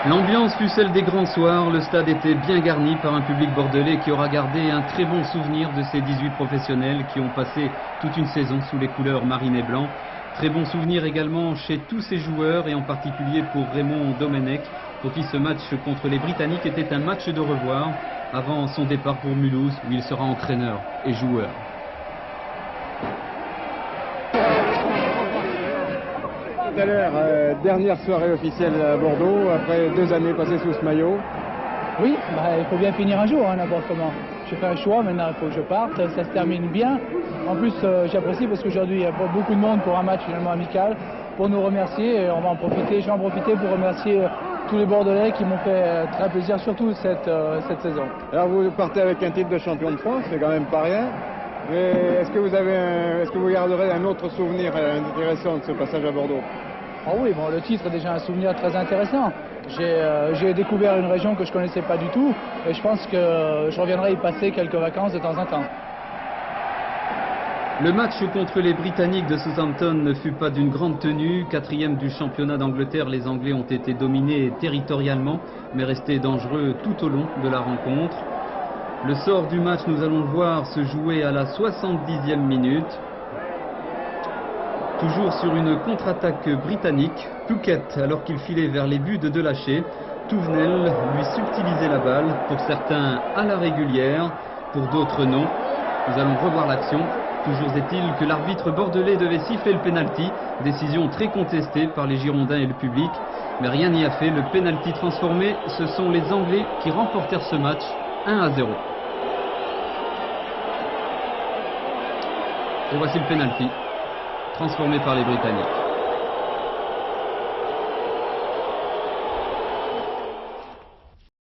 L'ambiance fut celle des grands soirs, le stade était bien garni par un public bordelais qui aura gardé un très bon souvenir de ces 18 professionnels qui ont passé toute une saison sous les couleurs marine et blanc. Très bon souvenir également chez tous ces joueurs et en particulier pour Raymond Domenech, pour qui ce match contre les Britanniques était un match de revoir avant son départ pour Mulhouse où il sera entraîneur et joueur. Tout à l'heure, dernière soirée officielle à Bordeaux, après 2 années passées sous ce maillot. Oui, il faut bien finir un jour, n'importe comment. J'ai fait un choix, maintenant il faut que je parte, ça se termine bien. En plus, j'apprécie parce qu'aujourd'hui, il y a beaucoup de monde pour un match finalement amical, pour nous remercier. Et on va en profiter, je vais en profiter pour remercier tous les Bordelais qui m'ont fait très plaisir, surtout cette saison. Alors vous partez avec un titre de champion de France, c'est quand même pas rien. Mais est-ce que vous garderez un autre souvenir intéressant de ce passage à Bordeaux? Ah oui, bon, le titre est déjà un souvenir très intéressant. J'ai découvert une région que je ne connaissais pas du tout et je pense que je reviendrai y passer quelques vacances de temps en temps. Le match contre les Britanniques de Southampton ne fut pas d'une grande tenue. 4e du championnat d'Angleterre, les Anglais ont été dominés territorialement, mais restés dangereux tout au long de la rencontre. Le sort du match, nous allons le voir se jouer à la 70e minute. Toujours sur une contre-attaque britannique, Pluquet, alors qu'il filait vers les buts de Delachey, Touvenel lui subtilisait la balle, pour certains à la régulière, pour d'autres non. Nous allons revoir l'action. Toujours est-il que l'arbitre bordelais devait siffler le pénalty, décision très contestée par les Girondins et le public, mais rien n'y a fait, le pénalty transformé, ce sont les Anglais qui remportèrent ce match 1-0. Et voici le pénalty, transformé par les Britanniques.